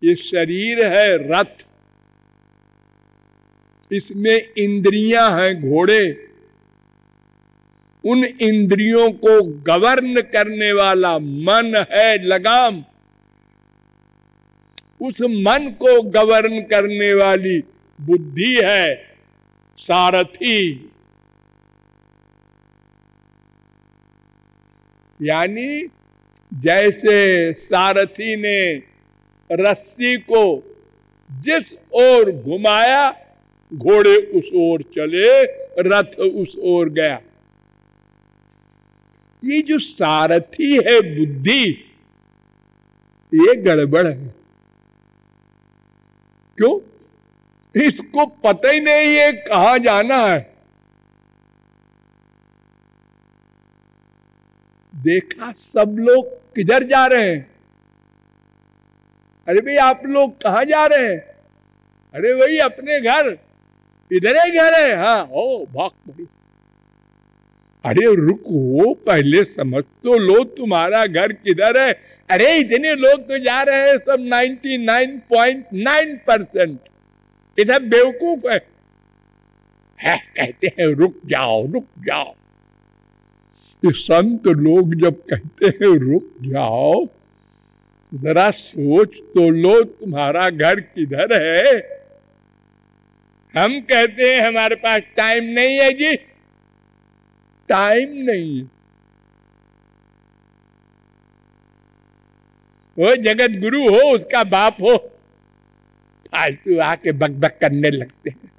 ये शरीर है रथ, इसमें इंद्रियां हैं घोड़े। उन इंद्रियों को गवर्न करने वाला मन है लगाम। उस मन को गवर्न करने वाली बुद्धि है सारथी। यानी जैसे सारथी ने रस्सी को जिस ओर घुमाया, घोड़े उस ओर चले, रथ उस ओर गया। ये जो सारथी है बुद्धि, ये गड़बड़ है। क्यों? इसको पता ही नहीं है कहां जाना है। देखा सब लोग किधर जा रहे हैं। अरे भाई आप लोग कहां जा रहे हैं? अरे वही अपने घर, इधर ही घर है। हाँ, ओ भाग पड़ो। अरे रुको, पहले समझ तो लो तुम्हारा घर किधर है। अरे इतने लोग तो जा रहे हैं, सब 99.9% इधर बेवकूफ है। कहते हैं रुक जाओ रुक जाओ। ये संत लोग जब कहते हैं रुक जाओ, जरा सोच तो लो तुम्हारा घर किधर है। हम कहते हैं हमारे पास टाइम नहीं है जी। टाइम नहीं है। वो जगत गुरु हो, उसका बाप हो, फालतू आके बकबक करने लगते हैं।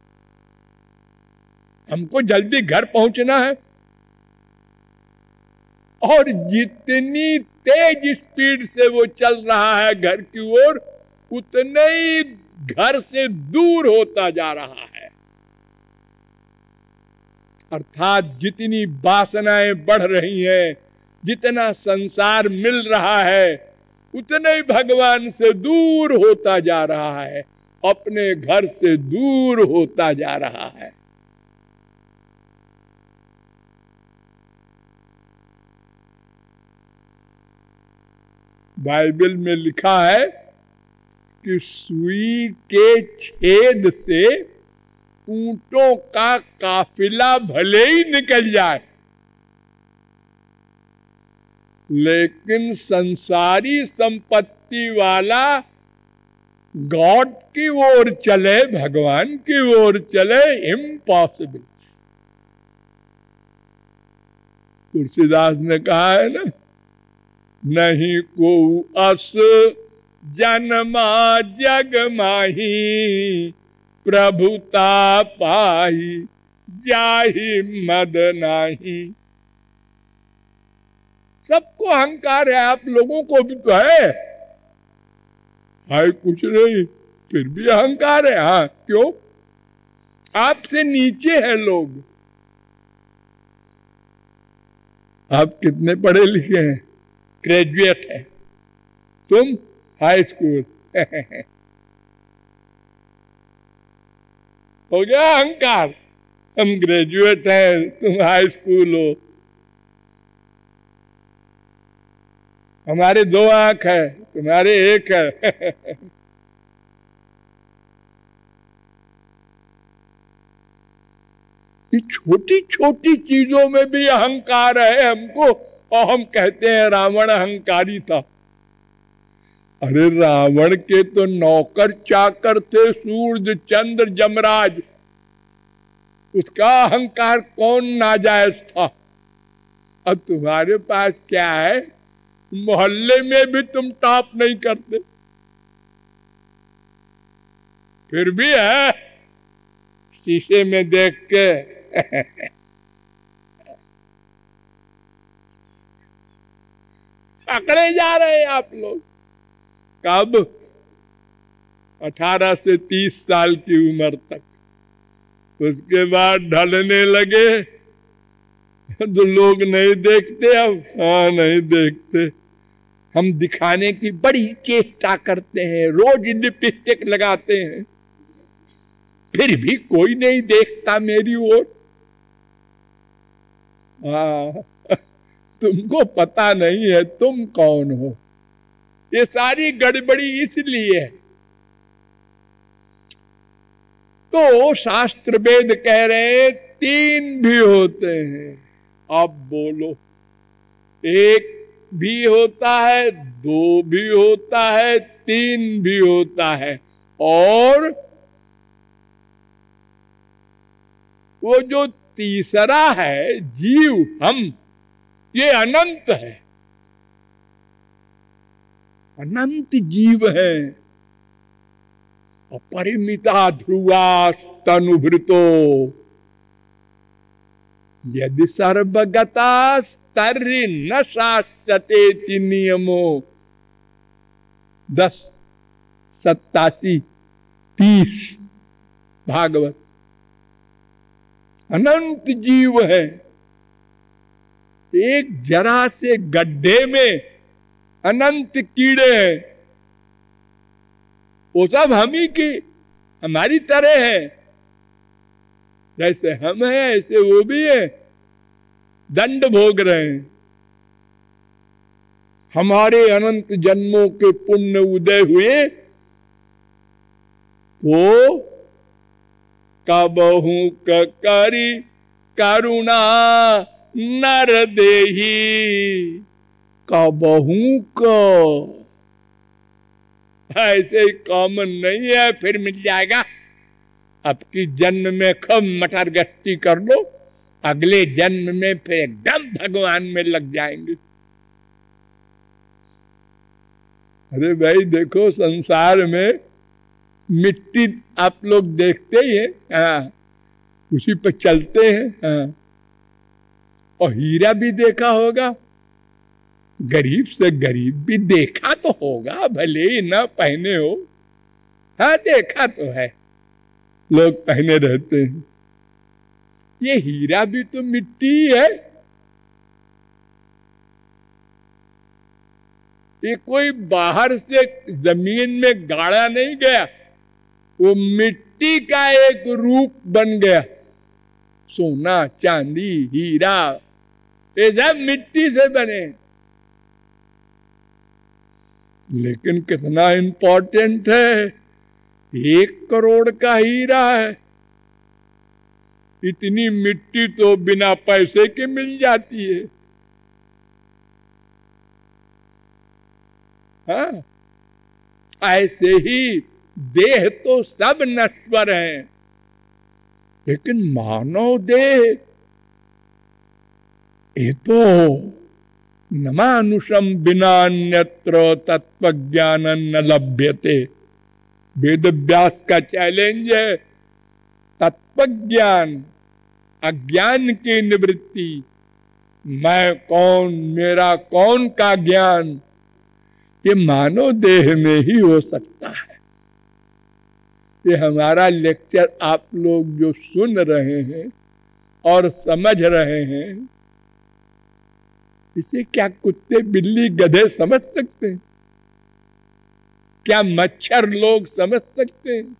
हमको जल्दी घर पहुंचना है, और जितनी तेज स्पीड से वो चल रहा है घर की ओर, उतने ही घर से दूर होता जा रहा है। अर्थात जितनी वासनाएं बढ़ रही हैं, जितना संसार मिल रहा है, उतने ही भगवान से दूर होता जा रहा है, अपने घर से दूर होता जा रहा है। बाइबल में लिखा है कि सुई के छेद से ऊंटों का काफिला भले ही निकल जाए, लेकिन संसारी संपत्ति वाला गॉड की ओर चले, भगवान की ओर चले, इम्पॉसिबल। तुलसीदास ने कहा है ना, नहीं को अस जन्मा जग माही, प्रभुता पाही जाहि मद नाही। सबको अहंकार है, आप लोगों को भी तो है कुछ नहीं, फिर भी अहंकार है। हाँ, क्यों? आपसे नीचे है लोग। आप कितने पढ़े लिखे हैं? ग्रेजुएट है, तुम हाई स्कूल। हो गया अहंकार। हम ग्रेजुएट हैं, तुम हाई स्कूल हो। हमारे 2 आंख है, तुम्हारे 1 है। छोटी छोटी चीजों में भी अहंकार है हमको, और हम कहते हैं रावण अहंकारी था। अरे रावण के तो नौकर चाकर थे, सूर्य चंद्र जमराज। उसका अहंकार कौन नाजायज था? और तुम्हारे पास क्या है? मोहल्ले में भी तुम टॉप नहीं करते, फिर भी है शीशे में देख के अकड़े जा रहे हैं आप लोग। कब? 18 से 30 साल की उम्र तक। उसके बाद ढलने लगे तो लोग नहीं देखते अब। हाँ, नहीं देखते। हम दिखाने की बड़ी चेष्टा करते हैं, रोज लिपस्टिक लगाते हैं, फिर भी कोई नहीं देखता मेरी ओर। हाँ, तुमको पता नहीं है तुम कौन हो। ये सारी गड़बड़ी इसलिए है तो शास्त्र वेद कह रहे 3 भी होते हैं। अब बोलो, 1 भी होता है, 2 भी होता है, 3 भी होता है, और वो जो तीसरा है जीव, हम, ये अनंत है, अनंत जीव है। अपरिमिता ध्रुवा तनुभृतो यदि सर्वगता तर्हि न शास्यते नियमो। 10:87-30 भागवत। अनंत जीव है, एक जरा से गड्ढे में अनंत कीड़े हैं, वो सब हम ही की, हमारी तरह है। जैसे हम हैं ऐसे वो भी है, दंड भोग रहे हैं। हमारे अनंत जन्मों के पुण्य उदय हुए तो कबहू करी करुणा नर देही। कबहू का ऐसे ही कॉमन नहीं है, फिर मिल जाएगा। अब की जन्म में खूब मटर गश्ती कर लो, अगले जन्म में फिर एकदम भगवान में लग जाएंगे। अरे भाई देखो, संसार में मिट्टी आप लोग देखते ही हैं, हाँ, उसी पर चलते हैं, हाँ। और हीरा भी देखा होगा, गरीब से गरीब भी देखा तो होगा, भले ही ना पहने हो, हाँ देखा तो है, लोग पहने रहते हैं। ये हीरा भी तो मिट्टी है, ये कोई बाहर से जमीन में गाड़ा नहीं गया, वो मिट्टी का एक रूप बन गया। सोना, चांदी, हीरा, ये सब मिट्टी से बने। लेकिन कितना इंपॉर्टेंट है, 1 करोड़ का हीरा है। इतनी मिट्टी तो बिना पैसे के मिल जाती है, हाँ। ऐसे ही देह तो सब नश्वर हैं, लेकिन मानव देह ये तो नमानुषम बिना अन्यत्र तत्व ज्ञान न लभ्यते। वेद व्यास का चैलेंज है, तत्व ज्ञान, अज्ञान की निवृत्ति, मैं कौन, मेरा कौन का ज्ञान, ये मानव देह में ही हो सकता है। ये हमारा लेक्चर आप लोग जो सुन रहे हैं और समझ रहे हैं, इसे क्या कुत्ते, बिल्ली, गधे समझ सकते हैं? क्या मच्छर लोग समझ सकते हैं?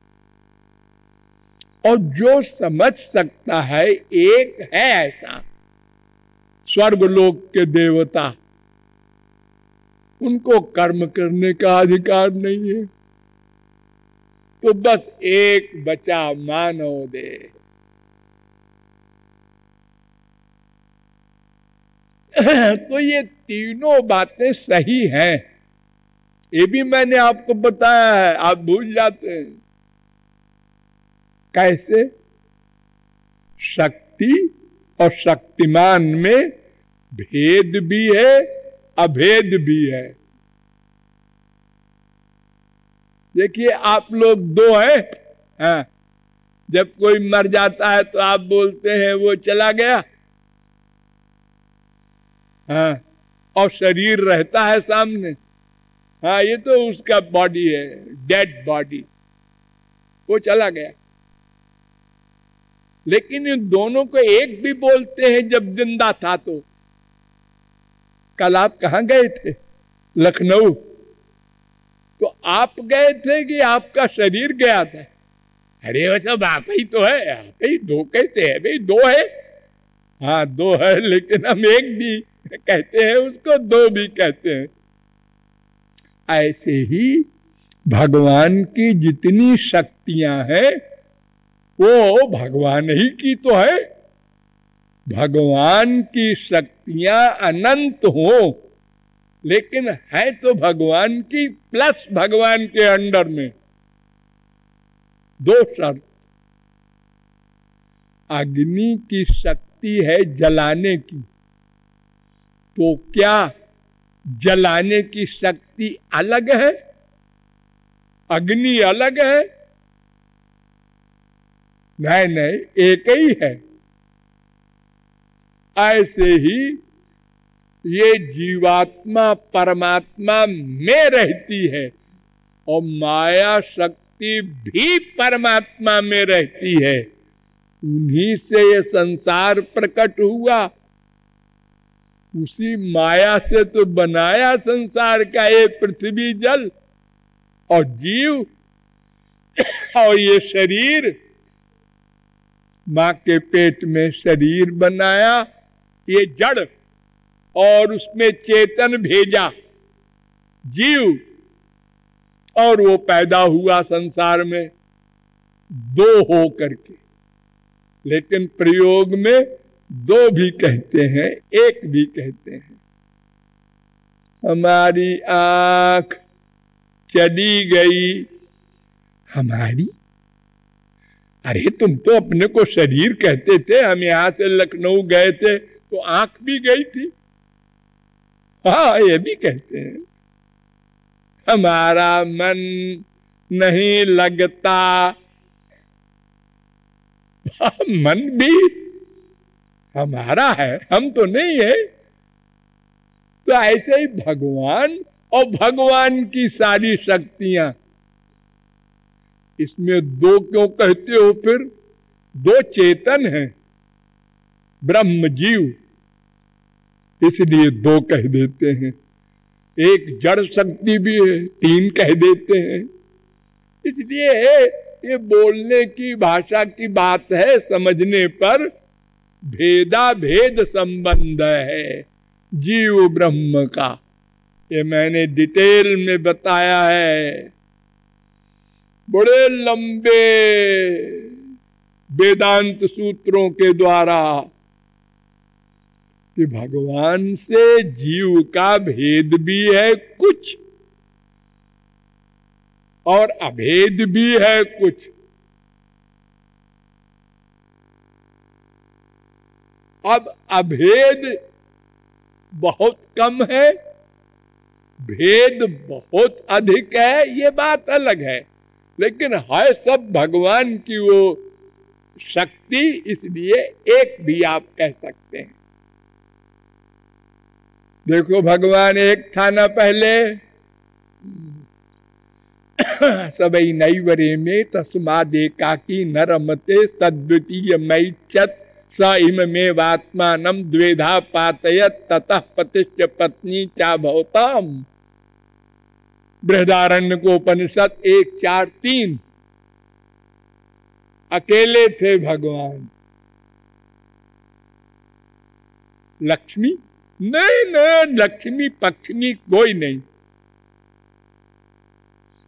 और जो समझ सकता है, एक है ऐसा, स्वर्गलोक के देवता, उनको कर्म करने का अधिकार नहीं है। तो बस एक बचा मानव देह। तो ये तीनों बातें सही हैं, ये भी मैंने आपको बताया है, आप भूल जाते हैं। कैसे? शक्ति और शक्तिमान में भेद भी है, अभेद भी है। देखिए, आप लोग 2 हैं, हाँ। जब कोई मर जाता है तो आप बोलते हैं वो चला गया, हाँ, और शरीर रहता है सामने, हाँ, ये तो उसका बॉडी है, डेड बॉडी, वो चला गया। लेकिन इन दोनों को एक भी बोलते हैं जब जिंदा था। तो कल आप कहाँ गए थे? लखनऊ। तो आप गए थे कि आपका शरीर गया था? अरे वो सब आप ही तो है, आप ही। 2 कैसे है भाई? 2 है, हाँ 2 है, लेकिन हम एक भी कहते हैं उसको, 2 भी कहते हैं। ऐसे ही भगवान की जितनी शक्तियां हैं वो भगवान ही की तो है। भगवान की शक्तियां अनंत हो, लेकिन है तो भगवान की प्लस भगवान के अंडर में। दो शर्त। अग्नि की शक्ति है जलाने की, तो क्या जलाने की शक्ति अलग है, अग्नि अलग है? नहीं नहीं, एक ही है। ऐसे ही ये जीवात्मा परमात्मा में रहती है और माया शक्ति भी परमात्मा में रहती है। उन्हीं से ये संसार प्रकट हुआ, उसी माया से तो बनाया संसार का ये पृथ्वी जल और जीव और ये शरीर। मां के पेट में शरीर बनाया, ये जड़, और उसमें चेतन भेजा जीव, और वो पैदा हुआ संसार में दो हो करके। लेकिन प्रयोग में दो भी कहते हैं, एक भी कहते हैं। हमारी आंख चली गई। हमारी? अरे तुम तो अपने को शरीर कहते थे। हम यहां से लखनऊ गए थे तो आंख भी गई थी। हाँ, ये भी कहते हैं। हमारा मन नहीं लगता। मन भी हमारा है, हम तो नहीं है। तो ऐसे ही भगवान और भगवान की सारी शक्तियां। इसमें दो क्यों कहते हो फिर? दो चेतन हैं, ब्रह्म जीव, इसलिए दो कह देते हैं। एक जड़ शक्ति भी है, तीन कह देते हैं। इसलिए ये बोलने की भाषा की बात है, समझने पर भेदा भेद संबंध है जीव ब्रह्म का। ये मैंने डिटेल में बताया है, बड़े लंबे वेदांत सूत्रों के द्वारा, कि भगवान से जीव का भेद भी है कुछ और अभेद भी है कुछ। अब अभेद बहुत कम है, भेद बहुत अधिक है, ये बात अलग है। लेकिन है सब भगवान की वो शक्ति, इसलिए एक भी आप कह सकते हैं। देखो भगवान एक था ना पहले, सबई नैवरे में तस्मादेकाकी न रमते सद्वितीय मैच्छत स इमेवात्मानं द्वेधा पातयत ततः पतिश्च पत्नी चा भवताम। बृहदारण्यकोपनिषद 1:4-3। अकेले थे भगवान। लक्ष्मी नहीं, नहीं, लक्ष्मी पक्ष्मी कोई नहीं।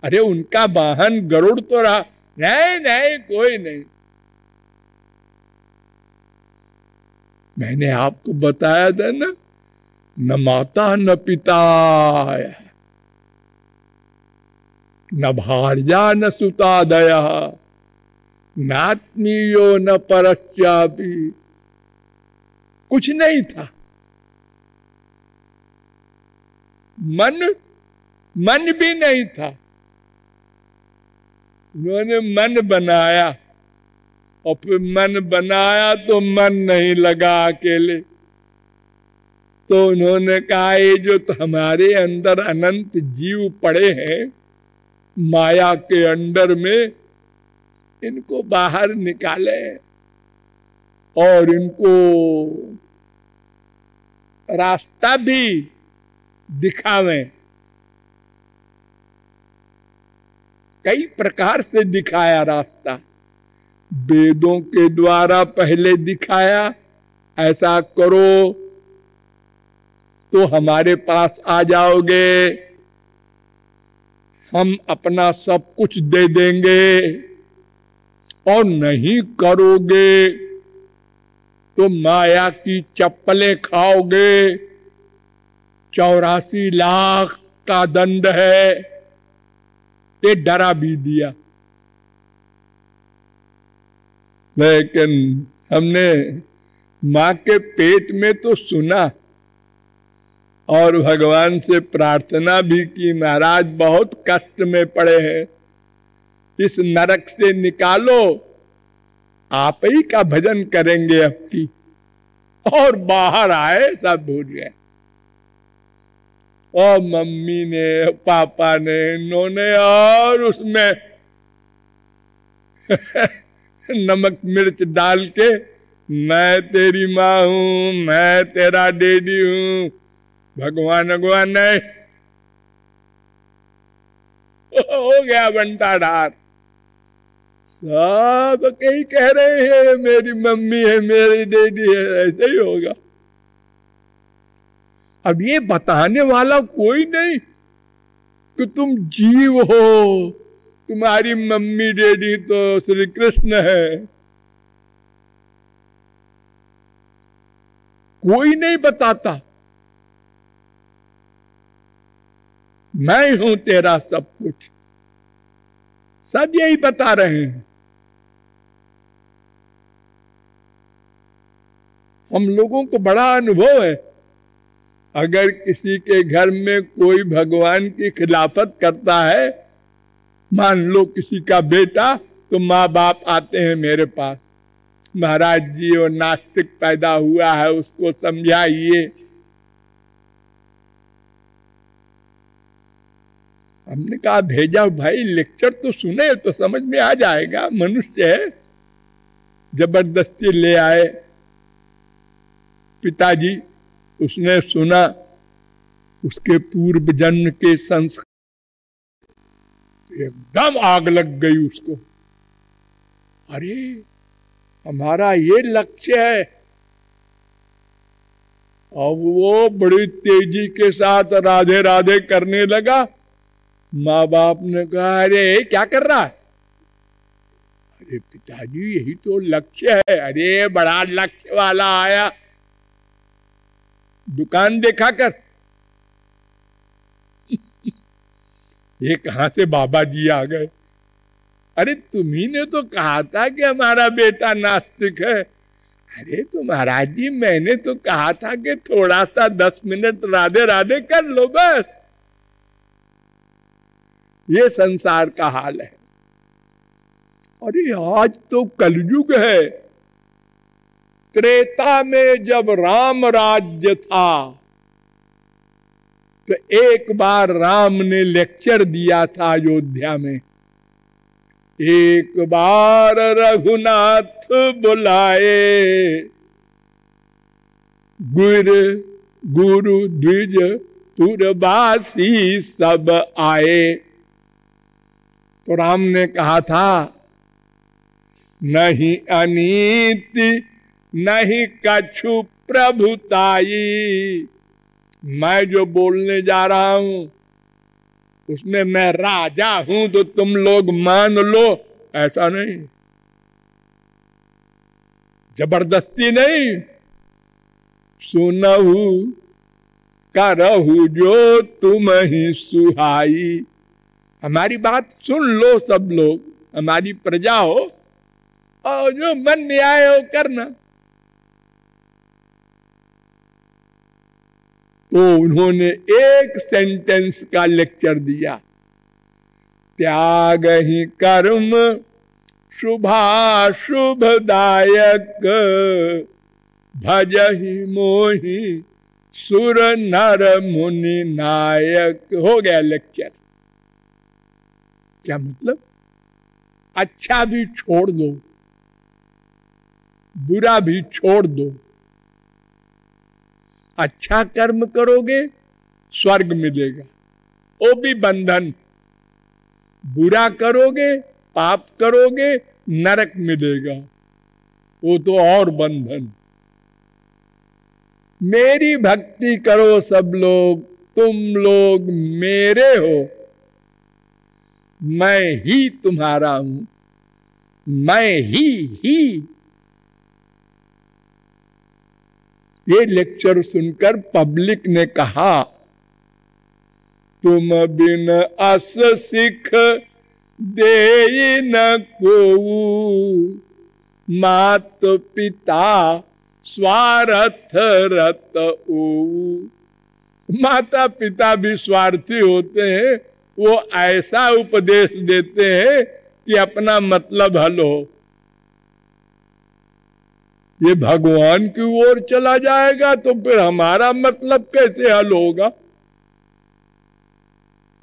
अरे उनका वाहन गरुड़ तो रहा, नहीं नहीं, कोई नहीं। मैंने आपको बताया था ना, न माता न पिता, न भार्या न सुतादया, नात्मीयो न परश्चापि, कुछ नहीं था। मन भी नहीं था। उन्होंने मन बनाया, और फिर मन बनाया तो मन नहीं लगा अकेले, तो उन्होंने कहा ये जो तो हमारे अंदर अनंत जीव पड़े हैं माया के अंडर में, इनको बाहर निकाले और इनको रास्ता भी दिखावें। कई प्रकार से दिखाया रास्ता, वेदों के द्वारा पहले दिखाया, ऐसा करो तो हमारे पास आ जाओगे, हम अपना सब कुछ दे देंगे और नहीं करोगे तो माया की चप्पलें खाओगे। 84 लाख का दंड है, ये डरा भी दिया। लेकिन हमने मां के पेट में तो सुना और भगवान से प्रार्थना भी की, महाराज बहुत कष्ट में पड़े हैं, इस नरक से निकालो, आप ही का भजन करेंगे अब की। और बाहर आए सब भूल गए। और मम्मी ने, पापा ने, इन्होंने और उसमें नमक मिर्च डाल के, मैं तेरी माँ हूं, मैं तेरा डैडी हूं, भगवान भगवान नहीं। हो गया बंटा ढार। सब कहीं कह रहे हैं मेरी मम्मी है, मेरी डैडी है, ऐसे ही होगा। अब ये बताने वाला कोई नहीं कि तुम जीव हो, तुम्हारी मम्मी डैडी तो श्री कृष्ण है। कोई नहीं बताता, मैं हूं तेरा सब कुछ, सब यही बता रहे हैं। हम लोगों को बड़ा अनुभव है। अगर किसी के घर में कोई भगवान की खिलाफत करता है, मान लो किसी का बेटा, तो माँ बाप आते हैं मेरे पास, महाराज जी वो नास्तिक पैदा हुआ है, उसको समझाइए। हमने कहा भेजा भाई, लेक्चर तो सुने तो समझ में आ जाएगा, मनुष्य है। जबरदस्ती ले आए पिताजी, उसने सुना, उसके पूर्व जन्म के संस्कार, एकदम आग लग गई उसको। अरे हमारा ये लक्ष्य है। और वो बड़ी तेजी के साथ राधे राधे करने लगा। माँ बाप ने कहा अरे क्या कर रहा है? अरे पिताजी यही तो लक्ष्य है। अरे बड़ा लक्ष्य वाला आया, दुकान देखा कर। ये कहां से बाबा जी आ गए? अरे तुम्ही ने तो कहा था कि हमारा बेटा नास्तिक है। अरे तो महाराज जी मैंने तो कहा था कि थोड़ा सा 10 मिनट राधे राधे कर लो बस। ये संसार का हाल है। अरे आज तो कलयुग है। त्रेता में जब राम राज्य था तो एक बार राम ने लेक्चर दिया था अयोध्या में। एक बार रघुनाथ बुलाए, गुरु द्विज पुरवासी सब आए। तो राम ने कहा था नहीं अनीति नहीं कछु प्रभुताई। मैं जो बोलने जा रहा हूं उसमें मैं राजा हूं तो तुम लोग मान लो, ऐसा नहीं, जबरदस्ती नहीं। सुनहु करहु जो तुम ही सुहाई। हमारी बात सुन लो सब लोग, हमारी प्रजा हो और जो मन में आए हो करना। तो उन्होंने एक सेंटेंस का लेक्चर दिया, त्याग ही कर्म शुभाशुभदायक, भज ही मोहि सुर नर मुनि नायक। हो गया लेक्चर। क्या मतलब? अच्छा भी छोड़ दो, बुरा भी छोड़ दो। अच्छा कर्म करोगे स्वर्ग मिलेगा, वो भी बंधन। बुरा करोगे, पाप करोगे, नरक मिलेगा, वो तो और बंधन। मेरी भक्ति करो सब लोग, तुम लोग मेरे हो, मैं ही तुम्हारा हूं। मैं ही। ये लेक्चर सुनकर पब्लिक ने कहा, तुम बिन अस सिख दे न को, मात पिता स्वार्थ रत ओ। माता पिता भी स्वार्थी होते हैं, वो ऐसा उपदेश देते हैं कि अपना मतलब हल हो। ये भगवान की ओर चला जाएगा तो फिर हमारा मतलब कैसे हल होगा।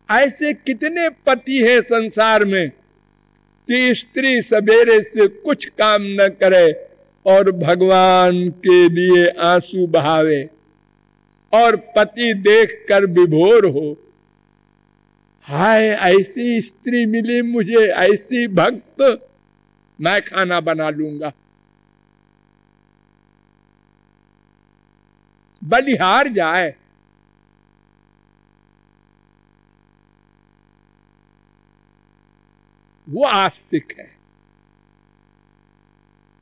ऐसे कितने पति हैं संसार में कि स्त्री सवेरे से कुछ काम न करे और भगवान के लिए आंसू बहावे और पति देखकर विभोर हो। हाय, ऐसी स्त्री मिली मुझे, ऐसी भक्त, मैं खाना बना लूंगा। बलिहार जाए। वो आस्तिक है,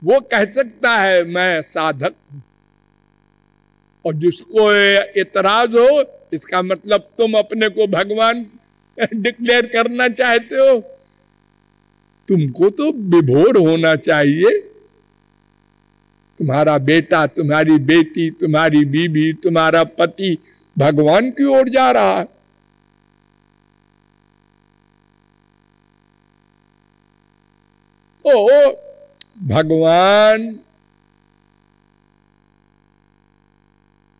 वो कह सकता है मैं साधक हूं। और जिसको इतराज हो, इसका मतलब तुम अपने को भगवान डिक्लेयर करना चाहते हो। तुमको तो विभोर होना चाहिए। तुम्हारा बेटा, तुम्हारी बेटी, तुम्हारी बीवी, तुम्हारा पति भगवान की ओर जा रहा है। तो भगवान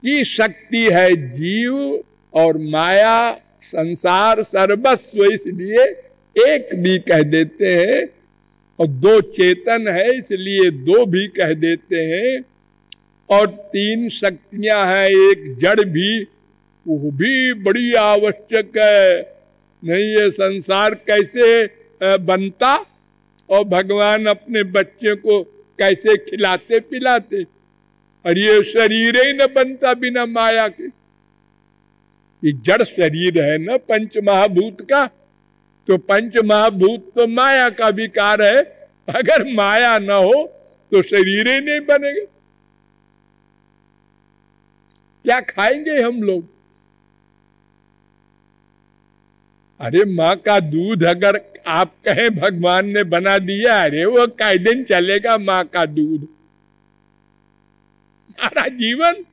की शक्ति है जीव और माया, संसार, सर्वस्व, इसलिए एक भी कह देते हैं। और दो चेतन है इसलिए दो भी कह देते हैं। और तीन शक्तियां हैं, एक जड़ भी, वो भी बड़ी आवश्यक है। नहीं ये संसार कैसे बनता और भगवान अपने बच्चे को कैसे खिलाते पिलाते। और ये शरीर ही न बनता बिना माया के। ये जड़ शरीर है ना पंच महाभूत का, तो पंच महाभूत तो माया का विकार है। अगर माया न हो तो शरीर ही नहीं बनेगा। क्या खाएंगे हम लोग? अरे माँ का दूध अगर आप कहें भगवान ने बना दिया, अरे वो कै दिन चलेगा माँ का दूध? सारा जीवन